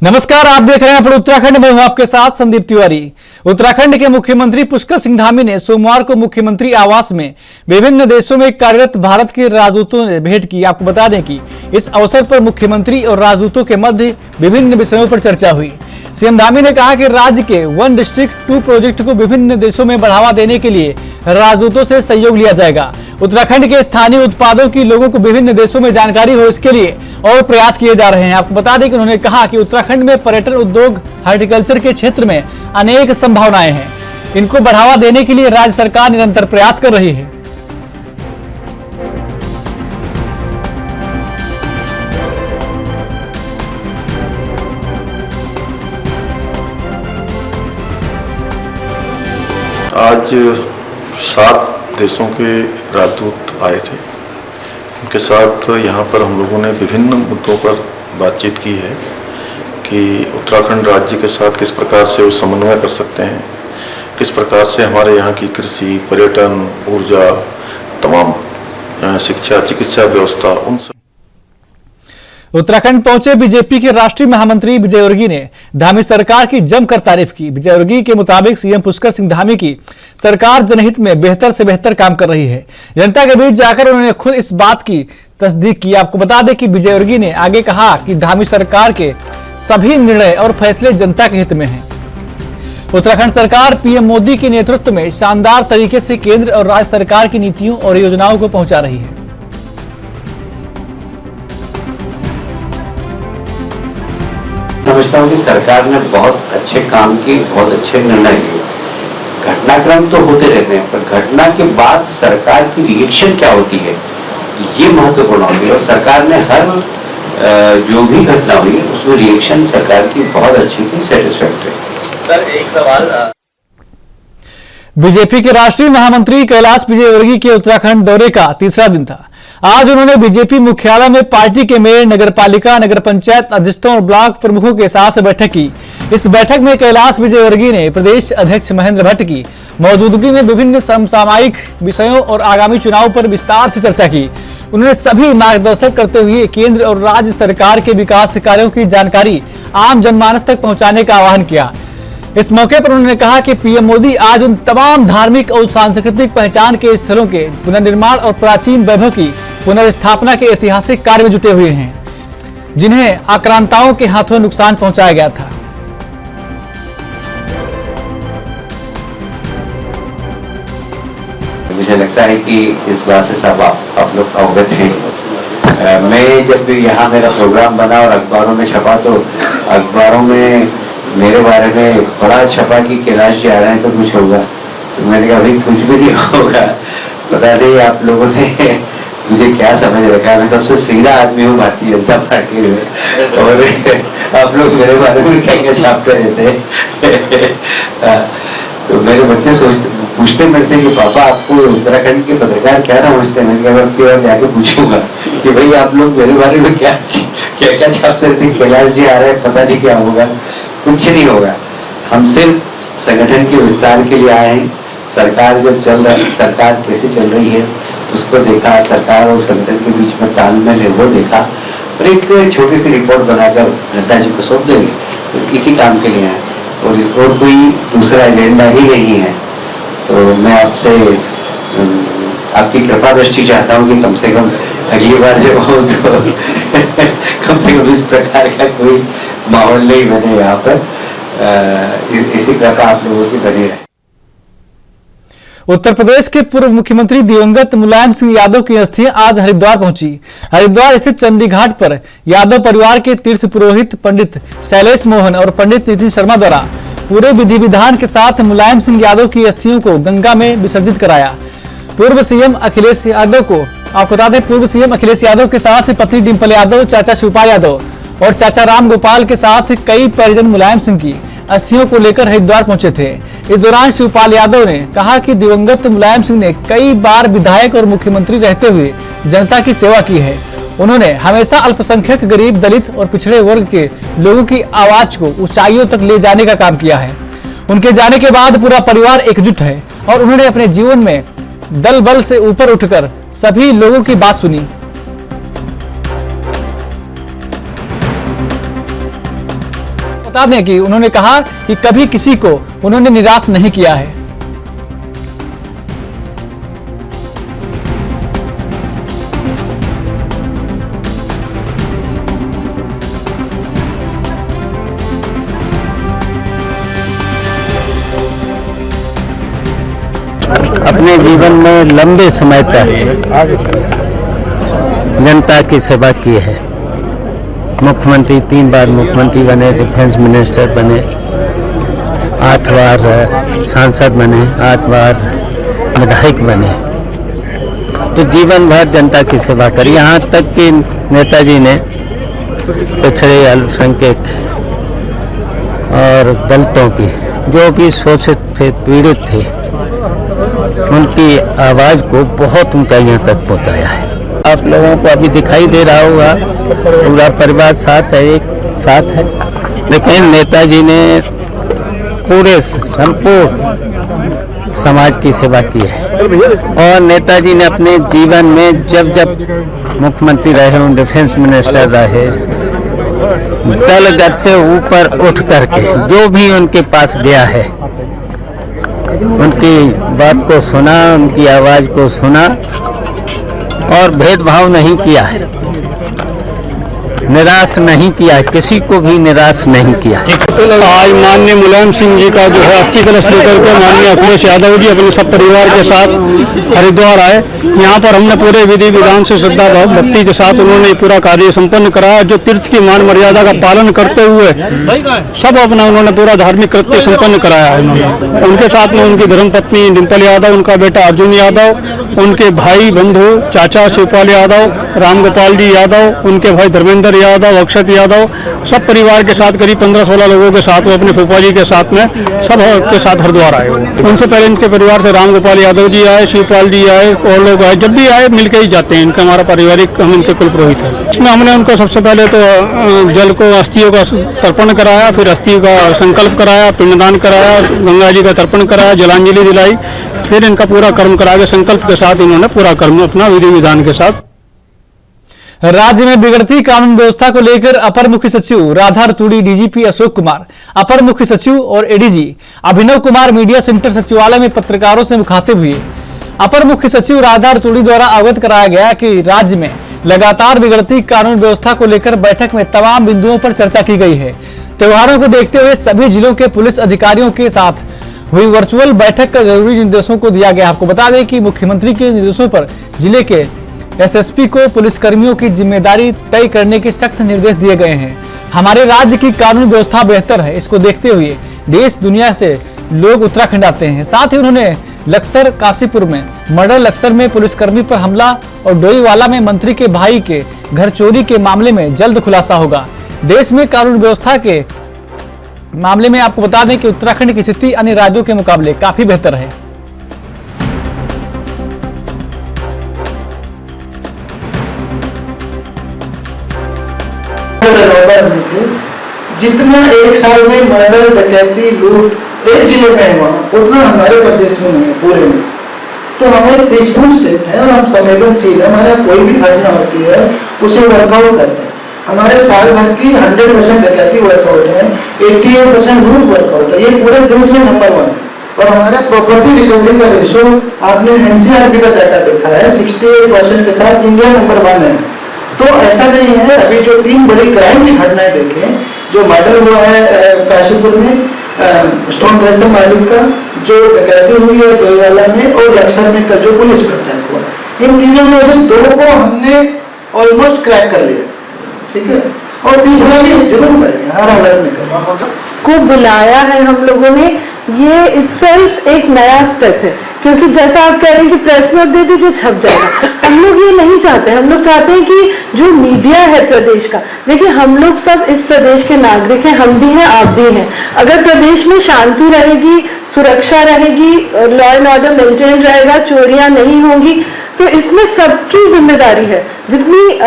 नमस्कार, आप देख रहे हैं अपने उत्तराखंड में। हूं आपके साथ संदीप तिवारी। उत्तराखंड के मुख्यमंत्री पुष्कर सिंह धामी ने सोमवार को मुख्यमंत्री आवास में विभिन्न देशों में कार्यरत भारत के राजदूतों ने भेंट की। आपको बता दें कि इस अवसर पर मुख्यमंत्री और राजदूतों के मध्य विभिन्न विषयों पर चर्चा हुई। सीएम धामी ने कहा कि राज्य के वन डिस्ट्रिक्ट 2 प्रोजेक्ट को विभिन्न देशों में बढ़ावा देने के लिए राजदूतों से सहयोग लिया जाएगा। उत्तराखंड के स्थानीय उत्पादों की लोगों को विभिन्न देशों में जानकारी हो, इसके लिए और प्रयास किए जा रहे हैं। आपको बता दें कि उन्होंने कहा कि उत्तराखंड में पर्यटन उद्योग, हॉर्टिकल्चर के क्षेत्र में अनेक संभावनाएं हैं। इनको बढ़ावा देने के लिए राज्य सरकार निरंतर प्रयास कर रही है। आज 7 देशों के राजदूत आए थे। उनके साथ यहाँ पर हम लोगों ने विभिन्न मुद्दों पर बातचीत की है कि उत्तराखंड राज्य के साथ किस प्रकार से वो समन्वय कर सकते हैं, किस प्रकार से हमारे यहाँ की कृषि, पर्यटन, ऊर्जा, तमाम शिक्षा, चिकित्सा व्यवस्था, उन सब। उत्तराखंड पहुंचे बीजेपी के राष्ट्रीय महामंत्री विजय वर्गीय ने धामी सरकार की जमकर तारीफ की। विजय वर्गीय के मुताबिक सीएम पुष्कर सिंह धामी की सरकार जनहित में बेहतर से बेहतर काम कर रही है। जनता के बीच जाकर उन्होंने खुद इस बात की तस्दीक की। आपको बता दें कि विजय वर्गीय ने आगे कहा कि धामी सरकार के सभी निर्णय और फैसले जनता के हित में हैं। उत्तराखंड सरकार पीएम मोदी के नेतृत्व में शानदार तरीके से केंद्र और राज्य सरकार की नीतियों और योजनाओं को पहुंचा रही है। समझता हूँ कि सरकार ने बहुत अच्छे काम किए, बहुत अच्छे निर्णय लिए। घटनाक्रम तो होते रहते हैं, पर घटना के बाद सरकार की रिएक्शन क्या होती है, ये महत्वपूर्ण होती है। और सरकार ने हर जो भी घटना हुई उसमें रिएक्शन सरकार की बहुत अच्छी थी, सेटिस्फैक्टरी। सर, एक सवाल। बीजेपी के राष्ट्रीय महामंत्री कैलाश विजयवर्गीय के उत्तराखंड दौरे का तीसरा दिन था। आज उन्होंने बीजेपी मुख्यालय में पार्टी के मेयर, नगरपालिका, नगर पंचायत अध्यक्षों और ब्लॉक प्रमुखों के साथ बैठक की। इस बैठक में कैलाश विजयवर्गीय ने प्रदेश अध्यक्ष महेंद्र भट्ट की मौजूदगी में विभिन्न समसामयिक विषयों और आगामी चुनाव पर विस्तार से चर्चा की। उन्होंने सभी मार्गदर्शन करते हुए केंद्र और राज्य सरकार के विकास कार्यों की जानकारी आम जनमानस तक पहुंचाने का आह्वान किया। इस मौके पर उन्होंने कहा कि पीएम मोदी आज उन तमाम धार्मिक और सांस्कृतिक पहचान के स्थलों के पुनर्निर्माण और प्राचीन वैभव की पुनर्स्थापना के ऐतिहासिक कार्य में जुटे हुए हैं, जिन्हें आक्रांताओं के हाथों नुकसान पहुंचाया गया था। मुझे लगता है कि इस बात से सब आप लोग अवगत हैं। मैं जब यहाँ मेरा प्रोग्राम बना और अखबारों में छपा, तो अखबारों में मेरे बारे में बड़ा छपा कि कैलाश जी आ रहे हैं तो कुछ होगा। तो मैंने कहा भाई कुछ भी नहीं होगा। पता नहीं आप लोगों ने मुझे क्या समझ रखा है। मैं सबसे सीधा आदमी हूँ भारतीय जनता पार्टी में, और आप लोग मेरे बारे में क्या छापते रहते हैं। तो मेरे बच्चे पूछते मेरे से कि पापा आपको उत्तराखंड के पत्रकार क्या समझते हैं। मैंने आपकी बार जाके पूछूंगा कि भाई आप लोग मेरे बारे में क्या क्या छापते रहते। कैलाश जी आ रहे हैं, पता नहीं क्या होगा। कुछ नहीं होगा। हम सिर्फ संगठन के विस्तार के लिए आए हैं। सरकार जो चल रही, सरकार कैसे चल रही है उसको देखा, सरकार और संगठन के बीच में तालमेल है वो देखा, और एक छोटी सी रिपोर्ट बनाकर नड्डा जी को सौंप देंगे। तो इसी काम के लिए आए, और कोई दूसरा एजेंडा ही नहीं है। तो मैं आपसे आपकी कृपा दृष्टि चाहता हूँ कि कम से कम अगली बार जब हो तो कम से कम इस प्रकार का कोई माहौल नहीं बने यहाँ पर। इसी कृपा आप लोगों की बनी रहे। उत्तर प्रदेश के पूर्व मुख्यमंत्री दिवंगत मुलायम सिंह यादव की अस्थियां आज हरिद्वार पहुंची। हरिद्वार स्थित चंडी घाट पर यादव परिवार के तीर्थ पुरोहित पंडित शैलेश मोहन और पंडित नितिन शर्मा द्वारा पूरे विधि विधान के साथ मुलायम सिंह यादव की अस्थियों को गंगा में विसर्जित कराया। पूर्व सीएम अखिलेश यादव को आपको बता दें, पूर्व सीएम अखिलेश यादव के साथ पत्नी डिंपल यादव, चाचा शिवपाल यादव और चाचा राम गोपाल के साथ कई परिजन मुलायम सिंह की अस्थियों को लेकर हरिद्वार पहुंचे थे। इस दौरान शिवपाल यादव ने कहा कि दिवंगत मुलायम सिंह ने कई बार विधायक और मुख्यमंत्री रहते हुए जनता की सेवा की है। उन्होंने हमेशा अल्पसंख्यक, गरीब, दलित और पिछड़े वर्ग के लोगों की आवाज को ऊंचाइयों तक ले जाने का काम किया है। उनके जाने के बाद पूरा परिवार एकजुट है और उन्होंने अपने जीवन में दल बल से ऊपर उठकर सभी लोगों की बात सुनी। बता दें कि उन्होंने कहा कि कभी किसी को उन्होंने निराश नहीं किया है। अपने जीवन में लंबे समय तक जनता की सेवा की है। मुख्यमंत्री 3 बार मुख्यमंत्री बने, डिफेंस मिनिस्टर बने, 8 बार सांसद बने, 8 बार विधायक बने। तो जीवन भर जनता की सेवा करी। यहाँ तक कि नेताजी ने पिछड़े, अल्पसंख्यक और दलितों की, जो भी शोषित थे, पीड़ित थे, उनकी आवाज़ को बहुत ऊंचाइयों तक पहुंचाया है। आप लोगों को अभी दिखाई दे रहा होगा पूरा परिवार साथ है, एक साथ है, लेकिन नेताजी ने पूरे संपूर्ण समाज की सेवा की है। और नेताजी ने अपने जीवन में जब जब मुख्यमंत्री रहे, डिफेंस मिनिस्टर रहे, दलगत से ऊपर उठ करके जो भी उनके पास गया है, उनकी बात को सुना, उनकी आवाज़ को सुना और भेदभाव नहीं किया है, निराश नहीं किया, किसी को भी निराश नहीं किया। आज माननीय मुलायम सिंह जी का जो है अस्थि कलश लेकर के माननीय अखिलेश यादव जी अपने सब परिवार के साथ हरिद्वार आए। यहाँ पर हमने पूरे विधि विधान से श्रद्धा भाव भक्ति के साथ उन्होंने पूरा कार्य संपन्न कराया। जो तीर्थ की मान मर्यादा का पालन करते हुए सब अपना उन्होंने पूरा धार्मिक कृत्य संपन्न कराया है। उनके साथ में उनकी धर्मपत्नी डिम्पल यादव, उनका बेटा अर्जुन यादव, उनके भाई बंधु चाचा शिवपाल यादव, रामगोपाल जी यादव, उनके भाई धर्मेंद्र यादव, अक्षत यादव, सब परिवार के साथ करीब 15-16 लोगों के साथ वो अपने फूफा जी के साथ में सब के साथ हरिद्वार आए। उनसे पहले इनके परिवार से रामगोपाल यादव जी आए, शिवपाल जी आए और लोग आए। जब भी आए मिलकर ही जाते हैं। इनका हमारा पारिवारिक, हम इनके कुल पुरोहित है। इसमें हमने उनको सबसे पहले तो जल को अस्थियों का तर्पण कराया, फिर अस्थियों का संकल्प कराया, पिंडदान कराया, गंगा जी का तर्पण कराया, जलांजलि दिलाई, फिर इनका पूरा कर्म करा के संकल्प के साथ इन्होंने पूरा कर्म अपना विधि विधान के साथ। राज्य में बिगड़ती कानून व्यवस्था को लेकर अपर मुख्य सचिव राधा रतूड़ी, डीजीपी अशोक कुमार, अपर मुख्य सचिव और ADG Abhinav Kumar media centre सचिवालय में पत्रकारों से मुखातिब हुए। अपर मुख्य सचिव राधा रतूड़ी द्वारा अवगत कराया गया कि राज्य में लगातार बिगड़ती कानून व्यवस्था को लेकर बैठक में तमाम बिंदुओं पर चर्चा की गई है। त्योहारों को देखते हुए सभी जिलों के पुलिस अधिकारियों के साथ हुई वर्चुअल बैठक का जरूरी निर्देशों को दिया गया। आपको बता दें कि मुख्यमंत्री के निर्देशों पर जिले के एसएसपी को पुलिसकर्मियों की जिम्मेदारी तय करने के सख्त निर्देश दिए गए हैं। हमारे राज्य की कानून व्यवस्था बेहतर है, इसको देखते हुए देश दुनिया से लोग उत्तराखंड आते हैं। साथ ही उन्होंने लक्सर काशीपुर में मर्डर, लक्सर में पुलिसकर्मी पर हमला और डोईवाला में मंत्री के भाई के घर चोरी के मामले में जल्द खुलासा होगा। देश में कानून व्यवस्था के मामले में आपको बता दें कि उत्तराखंड की स्थिति अन्य राज्यों के मुकाबले काफी बेहतर है। जितना एक साल में मर्डर, डकैती, लूट एक जिले में है वहाँ, उतना हमारे प्रदेश में नहीं है पूरे में। तो हमारे पीसफुल स्टेट है और हम संवेदनशील है। हमारे कोई भी घटना होती है उसे वर्कआउट करते हैं। हमारे साल भर की 100% डकैती वर्कआउट है, 88% लूट वर्कआउट है। ये पूरे देश में नंबर 1 है। और हमारा प्रॉपर्टी रिकवरी का रेशो आपने एनसीआरबी का डाटा देखा है, 68% के साथ इंडिया नंबर 1 है। तो ऐसा नहीं है। अभी जो 3 बड़ी क्राइम की घटनाएं देखें, जो मर्डर हुआ है काशीपुर में स्टोन क्रशर मालिक का, जो डकैती हुई है डोईवाला में और लक्सर में का जो पुलिस अटैक हुआ, इन तीनों में से 2 को हमने ऑलमोस्ट क्रैक कर लिया, ठीक है। और तीसरा भी जरूर करेंगे, हर हालत में करेंगे। को बुलाया है हम लोगों ने, ये इटसेल्फ एक नया स्टेप है। क्योंकि जैसा आप कह रहे हैं कि प्रेस नोट दे दीजिए छप जाएगा, हम लोग ये नहीं चाहते। हम लोग चाहते हैं कि जो मीडिया है प्रदेश का, देखिए हम लोग सब इस प्रदेश के नागरिक हैं, हम भी हैं, आप भी हैं। अगर प्रदेश में शांति रहेगी, सुरक्षा रहेगी, लॉ एंड ऑर्डर मेंटेन रहेगा, चोरियां नहीं होंगी, तो इसमें सबकी जिम्मेदारी है। जितनी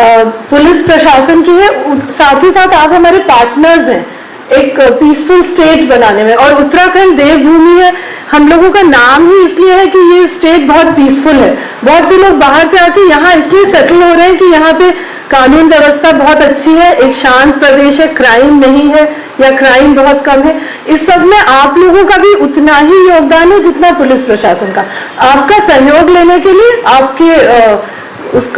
पुलिस प्रशासन की है, साथ ही साथ आप हमारे पार्टनर्स हैं एक पीसफुल स्टेट बनाने में। और उत्तराखंड देवभूमि है, हम लोगों का नाम ही इसलिए है कि ये स्टेट बहुत पीसफुल है। बहुत से लोग बाहर से आके यहाँ इसलिए सेटल हो रहे हैं कि यहाँ पे कानून व्यवस्था बहुत अच्छी है, एक शांत प्रदेश है, क्राइम नहीं है, या क्राइम बहुत कम है। इस सब में आप लोगों का भी उतना ही योगदान है जितना पुलिस प्रशासन का। आपका सहयोग लेने के लिए आपके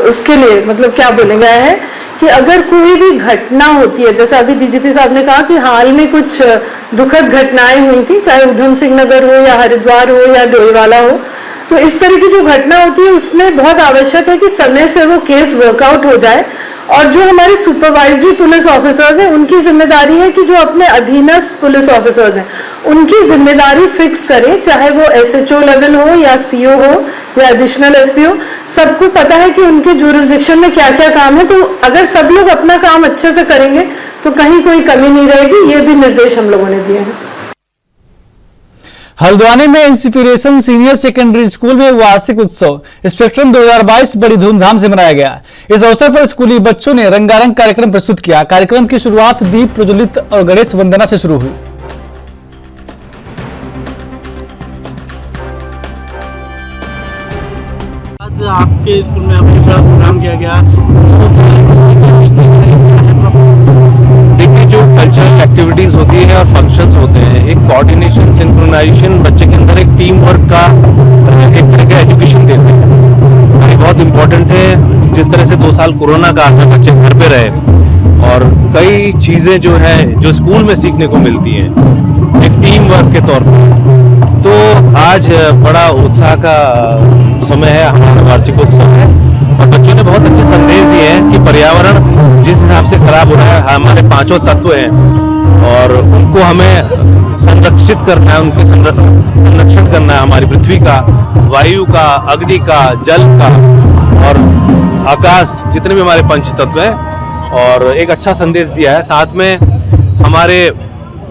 उसके लिए मतलब क्या बोलेंगे है कि अगर कोई भी घटना होती है, जैसे अभी डीजीपी साहब ने कहा कि हाल में कुछ दुखद घटनाएं हुई थी, चाहे उधम सिंह नगर हो या हरिद्वार हो या डोईवाला हो, तो इस तरह की जो घटना होती है उसमें बहुत आवश्यक है कि समय से वो केस वर्कआउट हो जाए। और जो हमारे सुपरवाइजरी पुलिस ऑफिसर्स हैं उनकी जिम्मेदारी है कि जो अपने अधीनस्थ पुलिस ऑफिसर्स हैं उनकी जिम्मेदारी फिक्स करें, चाहे वो एसएचओ लेवल हो या सीओ हो या एडिशनल एसपी हो। सबको पता है कि उनके जुरिस्डिक्शन में क्या क्या काम है, तो अगर सब लोग अपना काम अच्छे से करेंगे तो कहीं कोई कमी नहीं रहेगी। ये भी निर्देश हम लोगों ने दिए हैं। हल्द्वानी में इंस्पिरेशन सीनियर सेकेंडरी स्कूल में वार्षिक उत्सव स्पेक्ट्रम 2022 बड़ी धूमधाम से मनाया गया। इस अवसर पर स्कूली बच्चों ने रंगारंग कार्यक्रम प्रस्तुत किया। कार्यक्रम की शुरुआत दीप प्रज्वलित और गणेश वंदना से शुरू हुई। आज आपके स्कूल में आपके बड़ा प्रोग्राम किया गया, देखिए जो कल्चरल एक्टिविटीज होती है और फंक्शंस होते हैं, एक कोऑर्डिनेशन सिंक्रोनाइजेशन बच्चे के अंदर एक टीम वर्क का एक तरह का एजुकेशन देते हैं। ये बहुत इम्पोर्टेंट है। जिस तरह से 2 साल कोरोना काल में बच्चे घर पे रहे और कई चीज़ें जो है जो स्कूल में सीखने को मिलती हैं एक टीम वर्क के तौर पर, तो आज बड़ा उत्साह का समय है, हमारा वार्षिक उत्सव है और बच्चों ने बहुत अच्छे संदेश दिए हैं कि पर्यावरण जिस हिसाब से खराब हो रहा है, हमारे 5 तत्व हैं और उनको हमें संरक्षित करना है, उनके संरक्षण करना है। हमारी पृथ्वी का, वायु का, अग्नि का, जल का और आकाश, जितने भी हमारे 5 तत्व हैं, और एक अच्छा संदेश दिया है। साथ में हमारे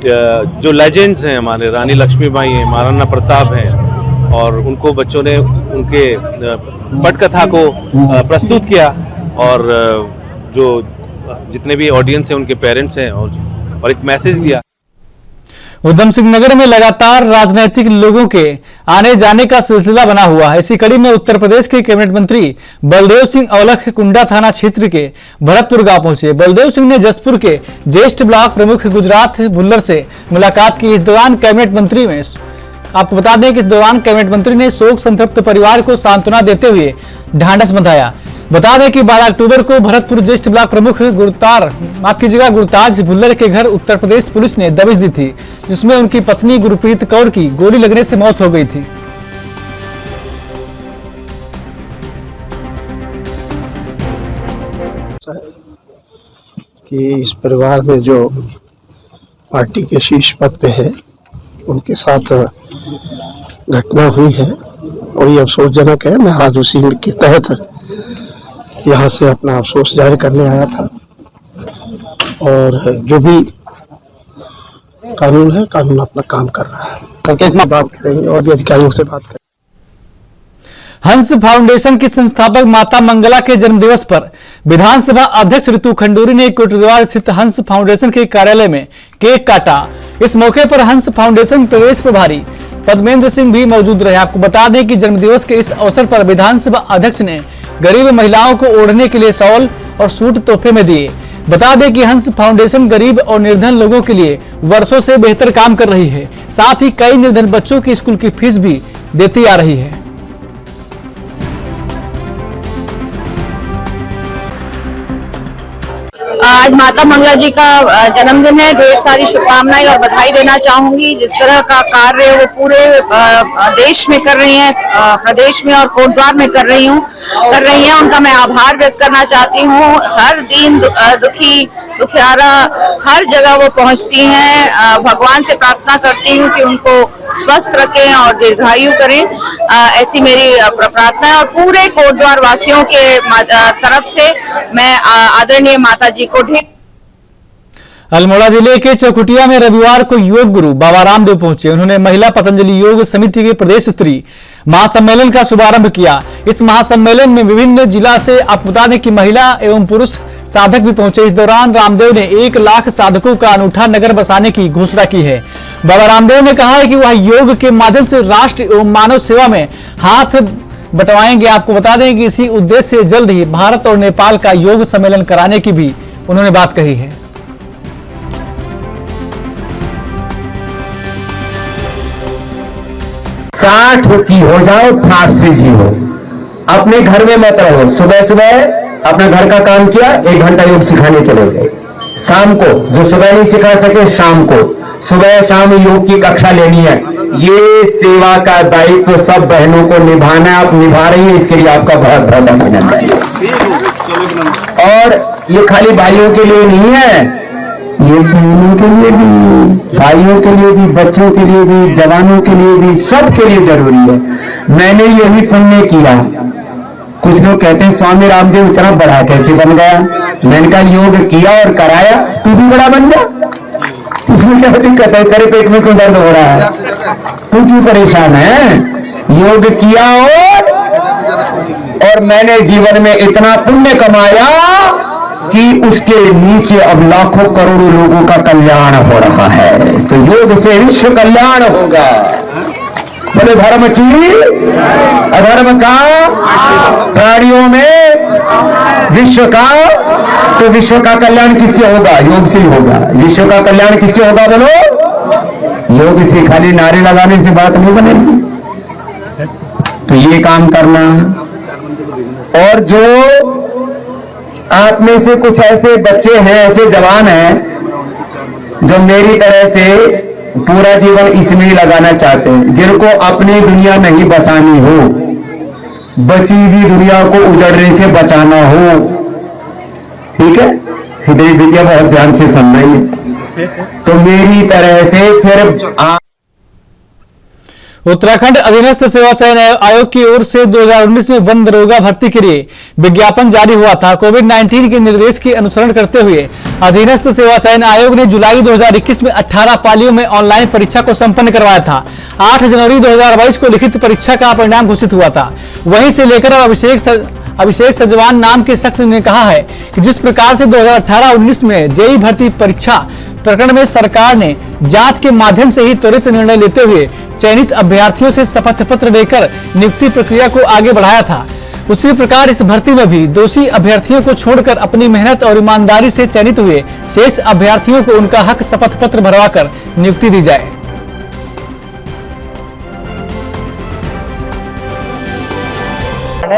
जो लेजेंड्स हैं, हमारे रानी लक्ष्मीबाई हैं, महाराणा प्रताप हैं, और उनको बच्चों ने उनके पटकथा को प्रस्तुत किया और जो जितने भी ऑडियंस हैं उनके पेरेंट्स हैं और एक मैसेज दिया। उधम सिंह नगर में लगातार राजनीतिक लोगों के आने जाने का सिलसिला बना हुआ है। इसी कड़ी में उत्तर प्रदेश के कैबिनेट मंत्री बलदेव सिंह औलख कुंडा थाना क्षेत्र के भरतपुर गांव पहुंचे। बलदेव सिंह ने जसपुर के ज्येष्ठ ब्लॉक प्रमुख गुजरात भुल्लर से मुलाकात की। इस दौरान कैबिनेट मंत्री में आपको बता दें कि इस दौरान कैबिनेट मंत्री ने शोक संतप्त परिवार को सांत्वना देते हुए ढांढस बंधाया। बता दें कि 12 अक्टूबर को भरतपुर ज्येष्ठ ब्लॉक प्रमुख गुरताज भुल्लर के घर उत्तर प्रदेश पुलिस ने दबिश दी थी, जिसमें उनकी पत्नी गुरप्रीत कौर की गोली लगने से मौत हो गई थी। कि इस परिवार में जो पार्टी के शीर्ष पद पे है उनके साथ घटना हुई है और ये अफसोसजनक है। मैं आज उसी के तहत यहाँ से अपना अफसोस जाहिर करने आया था और जो भी कानून है, कानून अपना काम कर रहा है। कल बात करेंगे और भी अधिकारियों से बात करेंगे। हंस फाउंडेशन की संस्थापक माता मंगला के जन्मदिवस पर विधानसभा अध्यक्ष ऋतु खंडूरी ने कोटद्वार स्थित हंस फाउंडेशन के कार्यालय में केक काटा। इस मौके पर हंस फाउंडेशन प्रदेश प्रभारी पद्मेंद्र सिंह भी मौजूद रहे। आपको बता दें कि जन्मदिवस के इस अवसर पर विधानसभा अध्यक्ष ने गरीब महिलाओं को ओढ़ने के लिए शॉल और सूट तोहफे में दिए। बता दें कि हंस फाउंडेशन गरीब और निर्धन लोगों के लिए वर्षों से बेहतर काम कर रही है। साथ ही कई निर्धन बच्चों की स्कूल की फीस भी देती आ रही है। आज माता मंगला जी का जन्मदिन है। ढेर सारी शुभकामनाएं और बधाई देना चाहूंगी। जिस तरह का कार्य वो पूरे देश में कर रही हैं, प्रदेश में और कोटद्वार में कर रही हैं, उनका मैं आभार व्यक्त करना चाहती हूँ। हर दिन दुखी दुखियारा हर जगह वो पहुँचती हैं। भगवान से प्रार्थना करती हूँ कि उनको स्वस्थ रखें और दीर्घायु करें, ऐसी मेरी प्रार्थना है। और पूरे कोटद्वार वासियों के तरफ से मैं आदरणीय माता जी को अल्मोड़ा जिले के चौखुटिया में रविवार को योग गुरु बाबा रामदेव पहुंचे। उन्होंने महिला पतंजलि योग समिति के प्रदेश स्तरीय महासम्मेलन का शुभारंभ किया। इस महासम्मेलन में विभिन्न जिला से आपको बता दें कि महिला एवं पुरुष साधक भी पहुंचे। इस दौरान रामदेव ने 1 लाख साधकों का अनूठा नगर बसाने की घोषणा की है। बाबा रामदेव ने कहा है कि वह योग के माध्यम से राष्ट्र एवं मानव सेवा में हाथ बंटवाएंगे। आपको बता दें कि इसी उद्देश्य से जल्द ही भारत और नेपाल का योग सम्मेलन कराने की भी उन्होंने बात कही है। 60 की हो जाओ, ठाठ से जियो। अपने घर में मत रहो। सुबह सुबह अपना घर का काम किया, 1 घंटा योग सिखाने चले गए। शाम को जो सुबह नहीं सिखा सके, शाम को सुबह शाम योग की कक्षा लेनी है। ये सेवा का दायित्व सब बहनों को निभाना है, आप निभा रही है, इसके लिए आपका बहुत बहुत अभिनंदन। और ये खाली भाइयों के लिए नहीं है, ये बहनों के लिए भी, भाइयों के लिए भी, बच्चों के लिए भी, जवानों के लिए भी, सबके लिए जरूरी है। मैंने यही पुण्य किया। कुछ लोग कहते हैं स्वामी रामदेव इतना बड़ा कैसे बन गया। मैंने कहा योग किया और कराया, तू भी बड़ा बन जा। इसमें क्या दिक्कत है? तेरे पेट में क्यों दर्द हो रहा है? तू क्यों परेशान है? योग किया और मैंने जीवन में इतना पुण्य कमाया कि उसके नीचे अब लाखों करोड़ों लोगों का कल्याण हो रहा है। तो योग से विश्व कल्याण होगा। बोले धर्म की, अधर्म का, प्राणियों में विश्व का। तो विश्व का कल्याण किससे होगा? योग से ही होगा। विश्व का कल्याण किससे होगा? बोलो। योग से खाली नारे लगाने से बात नहीं बनेगी। तो ये काम करना। और जो आप में से कुछ ऐसे बच्चे हैं, ऐसे जवान हैं जो मेरी तरह से पूरा जीवन इसमें ही लगाना चाहते हैं, जिनको अपनी दुनिया नहीं बसानी हो, बसी हुई दुनिया को उजड़ने से बचाना हो। ठीक है, हृदय विद्या बहुत ध्यान से सुनना ही। तो मेरी तरह से फिर उत्तराखंड अधीनस्थ सेवा चयन आयोग की ओर से 2019 में वन दरोगा भर्ती के लिए विज्ञापन जारी हुआ था। कोविड-19 के निर्देश के अनुसरण करते हुए अधीनस्थ सेवा चयन आयोग ने जुलाई 2021 में 18 पालियों में ऑनलाइन परीक्षा को संपन्न करवाया था। 8 जनवरी 2022 को लिखित परीक्षा का परिणाम घोषित हुआ था। वहीं से लेकर अभिषेक सजवान नाम के शख्स ने कहा है कि जिस प्रकार से 2018-19 में जेईई भर्ती परीक्षा प्रकरण में सरकार ने जांच के माध्यम से ही त्वरित निर्णय लेते हुए चयनित अभ्यर्थियों से शपथ पत्र देकर नियुक्ति प्रक्रिया को आगे बढ़ाया था, उसी प्रकार इस भर्ती में भी दोषी अभ्यर्थियों को छोड़कर अपनी मेहनत और ईमानदारी से चयनित हुए शेष अभ्यर्थियों को उनका हक शपथ पत्र भरवाकर नियुक्ति दी जाए।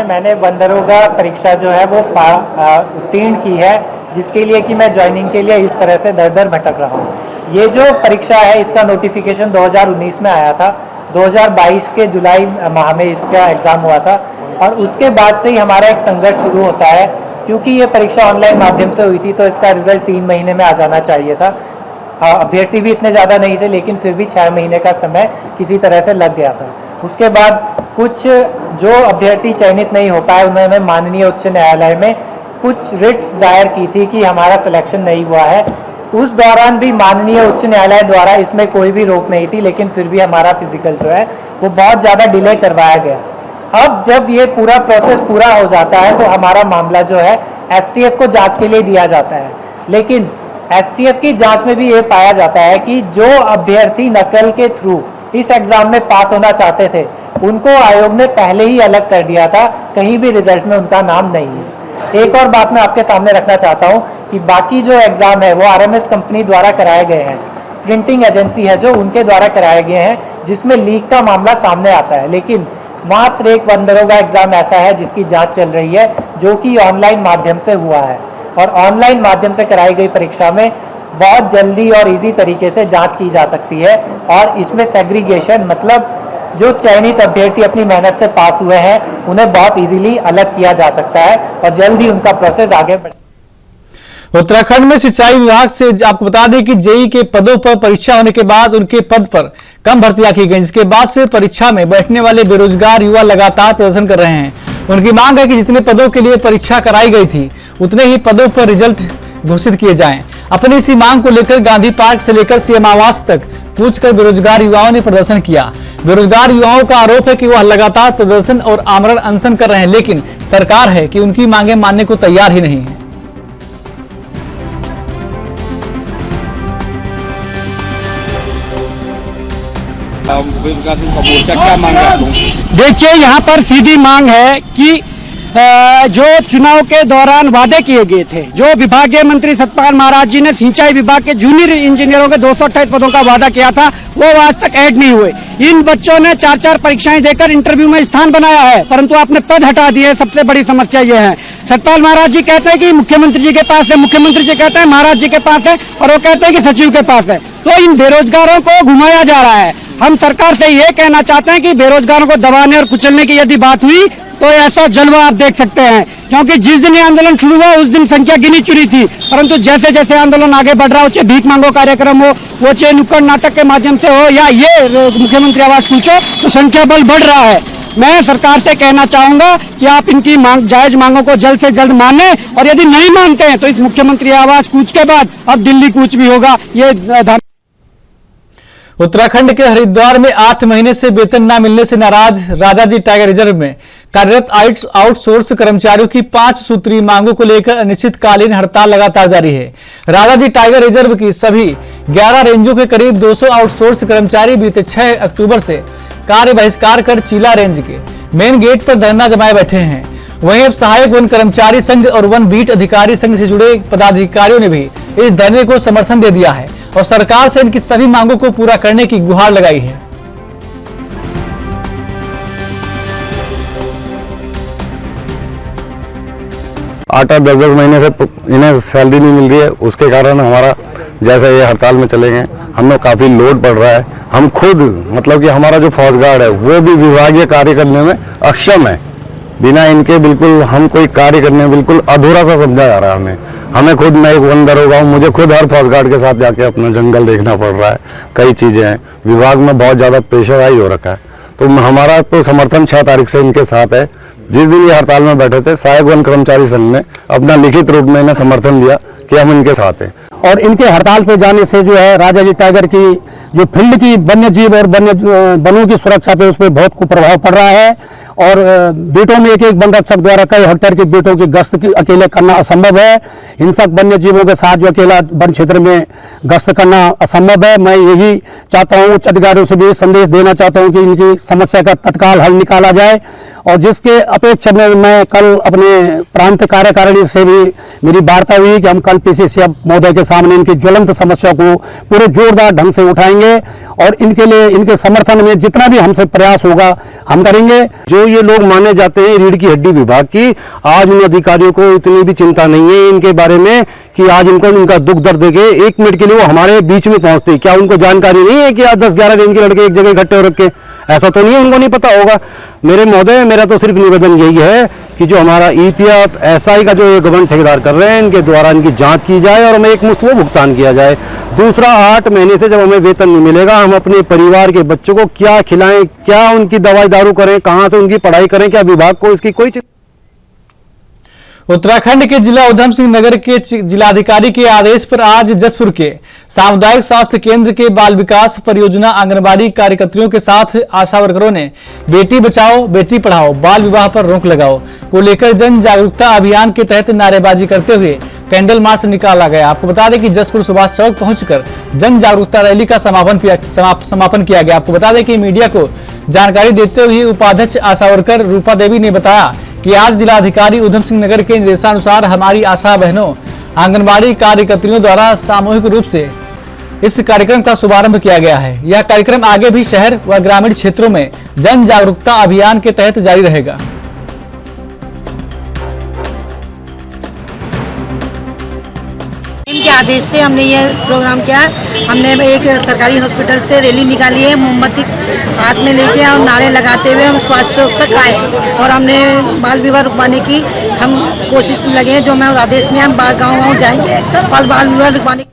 मैंने वन दरोगा परीक्षा जो है वो उत्तीर्ण की है, जिसके लिए कि मैं ज्वाइनिंग के लिए इस तरह से दर दर भटक रहा हूँ। ये जो परीक्षा है इसका नोटिफिकेशन 2019 में आया था। 2022 के जुलाई माह में इसका एग्ज़ाम हुआ था और उसके बाद से ही हमारा एक संघर्ष शुरू होता है, क्योंकि ये परीक्षा ऑनलाइन माध्यम से हुई थी तो इसका रिजल्ट 3 महीने में आ जाना चाहिए था। अभ्यर्थी भी इतने ज़्यादा नहीं थे, लेकिन फिर भी 6 महीने का समय किसी तरह से लग गया था। उसके बाद कुछ जो अभ्यर्थी चयनित नहीं हो पाए, उन्होंने माननीय उच्च न्यायालय में कुछ रिट्स दायर की थी कि हमारा सिलेक्शन नहीं हुआ है। उस दौरान भी माननीय उच्च न्यायालय द्वारा इसमें कोई भी रोक नहीं थी, लेकिन फिर भी हमारा फिजिकल जो है वो बहुत ज़्यादा डिले करवाया गया। अब जब ये पूरा प्रोसेस पूरा हो जाता है तो हमारा मामला जो है एसटीएफ को जांच के लिए दिया जाता है, लेकिन एसटीएफ की जांच में भी ये पाया जाता है कि जो अभ्यर्थी नकल के थ्रू इस एग्ज़ाम में पास होना चाहते थे उनको आयोग ने पहले ही अलग कर दिया था, कहीं भी रिजल्ट में उनका नाम नहीं है। एक और बात मैं आपके सामने रखना चाहता हूं कि बाकी जो एग्ज़ाम है वो आरएमएस कंपनी द्वारा कराए गए हैं, प्रिंटिंग एजेंसी है जो उनके द्वारा कराए गए हैं, जिसमें लीक का मामला सामने आता है। लेकिन मात्र एक वन दरोगा एग्ज़ाम ऐसा है जिसकी जाँच चल रही है, जो कि ऑनलाइन माध्यम से हुआ है और ऑनलाइन माध्यम से कराई गई परीक्षा में बहुत जल्दी और इजी तरीके से जांच की जा सकती है और इसमें सेग्रीगेशन मतलब जो चयनित अभ्यर्थी अपनी मेहनत से पास हुए हैं उन्हें बहुत इजीली अलग किया जा सकता है और जल्दी उनका प्रोसेस आगे बढ़े। उत्तराखंड में सिंचाई विभाग से आपको बता दें कि जेईई के पदों पर परीक्षा होने के बाद उनके पद पर कम भर्तियां की गई, जिसके बाद से परीक्षा में बैठने वाले बेरोजगार युवा लगातार प्रदर्शन कर रहे हैं। उनकी मांग है कि जितने पदों के लिए परीक्षा कराई गई थी उतने ही पदों पर रिजल्ट घोषित किए जाएं। अपनी इसी मांग को लेकर गांधी पार्क से लेकर सीएम आवास तक कूचकर बेरोजगार युवाओं ने प्रदर्शन किया। बेरोजगार युवाओं का आरोप है कि वह लगातार प्रदर्शन और आमरण अनशन कर रहे हैं, लेकिन सरकार है कि उनकी मांगें मानने को तैयार ही नहीं है। देखिए, यहाँ पर सीधी मांग है कि जो चुनाव के दौरान वादे किए गए थे, जो विभागीय मंत्री सतपाल महाराज जी ने सिंचाई विभाग के जूनियर इंजीनियरों के 228 पदों का वादा किया था, वो आज तक ऐड नहीं हुए। इन बच्चों ने 4-4 परीक्षाएं देकर इंटरव्यू में स्थान बनाया है, परंतु आपने पद हटा दिए। सबसे बड़ी समस्या ये है। सतपाल महाराज जी कहते हैं कि मुख्यमंत्री जी के पास है, मुख्यमंत्री जी कहते हैं महाराज जी के पास है, और वो कहते हैं कि सचिव के पास है। तो इन बेरोजगारों को घुमाया जा रहा है। हम सरकार से ये कहना चाहते हैं कि बेरोजगारों को दबाने और कुचलने की यदि बात हुई तो ऐसा जलवा आप देख सकते हैं, क्योंकि जिस दिन ये आंदोलन शुरू हुआ उस दिन संख्या गिनी चुनी थी, परंतु जैसे जैसे आंदोलन आगे बढ़ रहा हो, चाहे भीख मांगो कार्यक्रम हो, वो चाहे नुक्कड़ नाटक के माध्यम से हो, या ये मुख्यमंत्री आवास पूछो, तो संख्या बल बढ़ रहा है। मैं सरकार से कहना चाहूंगा कि आप इनकी जायज मांगों को जल्द से जल्द माने, और यदि नहीं मानते हैं तो इस मुख्यमंत्री आवास कूच के बाद अब दिल्ली कूच भी होगा। ये उत्तराखंड के हरिद्वार में 8 महीने से वेतन न मिलने से नाराज राजाजी टाइगर रिजर्व में कार्यरत आउटसोर्स कर्मचारियों की 5 सूत्रीय मांगों को लेकर अनिश्चितकालीन हड़ताल लगातार जारी है। राजाजी टाइगर रिजर्व की सभी 11 रेंजों के करीब 200 आउटसोर्स कर्मचारी बीते 6 अक्टूबर से कार्य बहिष्कार कर चीला रेंज के मेन गेट पर धरना जमाए बैठे हैं। वहीं अब सहायक वन कर्मचारी संघ और वन बीट अधिकारी संघ से जुड़े पदाधिकारियों ने भी इस धरने को समर्थन दे दिया है और सरकार से इनकी सभी मांगों को पूरा करने की गुहार लगाई है। आठ 10 महीने से इन्हें सैलरी नहीं मिल रही है, उसके कारण हमारा जैसे ये हड़ताल में चले गए, हमें काफी लोड पड़ रहा है। हम खुद मतलब कि हमारा जो फौज गार्ड है वो भी विभागीय कार्य करने में अक्षम है। बिना इनके बिल्कुल हम कोई कार्य करने में बिल्कुल अधूरा सा समझा जा रहा है हमें खुद, मैं एक वन दरोगा हूँ, मुझे खुद हर फौज गार्ड के साथ जाके अपना जंगल देखना पड़ रहा है। कई चीजें हैं, विभाग में बहुत ज्यादा प्रेशराइज हो रखा है। तो हमारा तो समर्थन 6 तारीख से इनके साथ है। जिस दिन ये हड़ताल में बैठे थे, सहायक वन कर्मचारी संघ ने अपना लिखित रूप में इन्हें समर्थन दिया कि हम इनके साथ हैं। और इनके हड़ताल पे जाने से जो है राजाजी टाइगर की जो फील्ड की वन्य जीव और वनों की सुरक्षा पे उस पर बहुत कुप्रभाव पड़ रहा है। और बेटों में एक वन रक्षक द्वारा कई हेक्टेयर के बेटों की गश्त अकेले करना असंभव है। हिंसक वन्य जीवों के साथ जो अकेला वन क्षेत्र में गश्त करना असंभव है। मैं यही चाहता हूँ, उच्च अधिकारियों से भी संदेश देना चाहता हूँ कि इनकी समस्या का तत्काल हल निकाला जाए। और जिसके अपेक्षा में मैं कल अपने प्रांत कार्यकारिणी से भी मेरी वार्ता हुई कि हम कल पीसीसी महोदय के सामने इनकी ज्वलंत समस्या को पूरे जोरदार ढंग से उठाएंगे और इनके लिए, इनके समर्थन में जितना भी हमसे प्रयास होगा हम करेंगे। जो ये लोग माने जाते हैं रीढ़ की हड्डी विभाग की, आज उन अधिकारियों को इतनी भी चिंता नहीं है इनके बारे में कि आज इनको इनका दुख दर्द देके 1 मिनट के लिए वो हमारे बीच में पहुंचते। क्या उनको जानकारी नहीं है कि आज 10-11 रेंज के लड़के एक जगह इकट्ठे हो रखे? ऐसा तो नहीं है, उनको नहीं पता होगा। मेरे महोदय, मेरा तो सिर्फ निवेदन यही है कि जो हमारा ईपीएफ एसआई का जो ये गबन ठेकेदार कर रहे हैं, इनके द्वारा इनकी जांच की जाए और हमें एक मुश्त वो भुगतान किया जाए। दूसरा, 8 महीने से जब हमें वेतन नहीं मिलेगा, हम अपने परिवार के बच्चों को क्या खिलाएं, क्या उनकी दवाई दारू करें, कहां से उनकी पढ़ाई करें? क्या विभाग को इसकी कोई उत्तराखंड के जिला उधम सिंह नगर के जिलाधिकारी के आदेश पर आज जसपुर के सामुदायिक स्वास्थ्य केंद्र के बाल विकास परियोजना आंगनबाड़ी कार्यकर्तियों के साथ आशा वर्करों ने बेटी बचाओ बेटी पढ़ाओ बाल विवाह पर रोक लगाओ को लेकर जन जागरूकता अभियान के तहत नारेबाजी करते हुए कैंडल मार्च निकाला गया। आपको बता दें कि जसपुर सुभाष चौक पहुंचकर जन जागरूकता रैली का समापन किया गया। आपको बता दें कि मीडिया को जानकारी देते हुए उपाध्यक्ष आशा वर्कर रूपा देवी ने बताया कि आज जिलाधिकारी उधम सिंह नगर के निर्देशानुसार हमारी आशा बहनों आंगनबाड़ी कार्यकर्तियों द्वारा सामूहिक रूप से इस कार्यक्रम का शुभारंभ किया गया है। यह कार्यक्रम आगे भी शहर व ग्रामीण क्षेत्रों में जन जागरूकता अभियान के तहत जारी रहेगा। के आदेश से हमने ये प्रोग्राम किया। हमने एक सरकारी हॉस्पिटल से रैली निकाली है, मोमबत्ती हाथ में लेके और नारे लगाते हुए हम स्वास्थ्य चौक तक आए और हमने बाल विवाह रुकवाने की हम कोशिश लगे हैं। जो मैं आदेश में हम गाँव जाएंगे और बाल विवाह रुकवाने।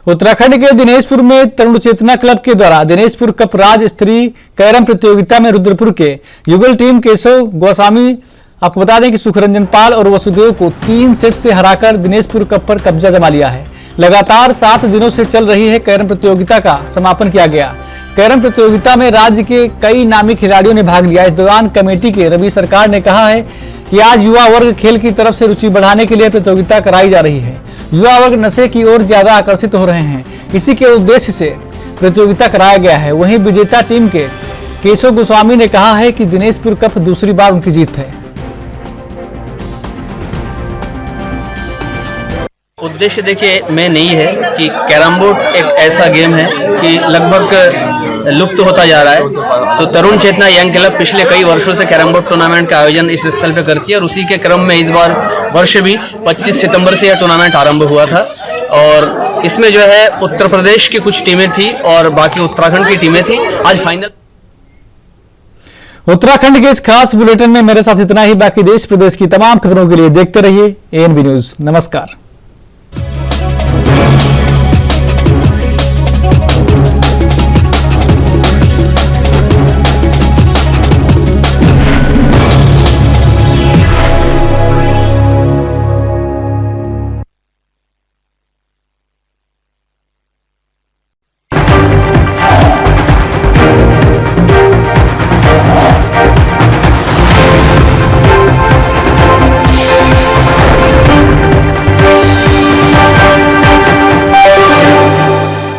उत्तराखंड के दिनेशपुर में तरुण चेतना क्लब के द्वारा दिनेशपुर कप राज्य स्तरीय कैरम प्रतियोगिता में रुद्रपुर के युगल टीम केशव गोस्वामी, आपको बता दें कि सुखरंजन पाल और वसुदेव को 3 सेट से हराकर दिनेशपुर कप पर कब्जा जमा लिया है। लगातार 7 दिनों से चल रही है कैरम प्रतियोगिता का समापन किया गया। कैरम प्रतियोगिता में राज्य के कई नामी खिलाड़ियों ने भाग लिया। इस दौरान कमेटी के रवि सरकार ने कहा है कि आज युवा वर्ग खेल की तरफ से रुचि बढ़ाने के लिए प्रतियोगिता कराई जा रही है। युवा वर्ग नशे की ओर ज्यादा आकर्षित हो रहे हैं, इसी के उद्देश्य से प्रतियोगिता कराया गया है। वहीं विजेता टीम के केशव गोस्वामी ने कहा है कि दिनेशपुर कप दूसरी बार उनकी जीत है। उद्देश्य देखिए में नहीं है कि कैरम बोर्ड एक ऐसा गेम है कि लगभग लुप्त होता जा रहा है। तो तरुण चेतना यंग क्लब पिछले कई वर्षों से कैरम बोर्ड टूर्नामेंट का आयोजन इस स्थल पे करती है और उसी के क्रम में इस बार वर्ष भी 25 सितंबर से यह टूर्नामेंट आरंभ हुआ था। और इसमें जो है उत्तर प्रदेश की कुछ टीमें थी और बाकी उत्तराखंड की टीमें थी। आज फाइनल उत्तराखंड के इस खास बुलेटिन में मेरे साथ इतना ही। बाकी देश प्रदेश की तमाम खबरों के लिए देखते रहिए ANB न्यूज। नमस्कार।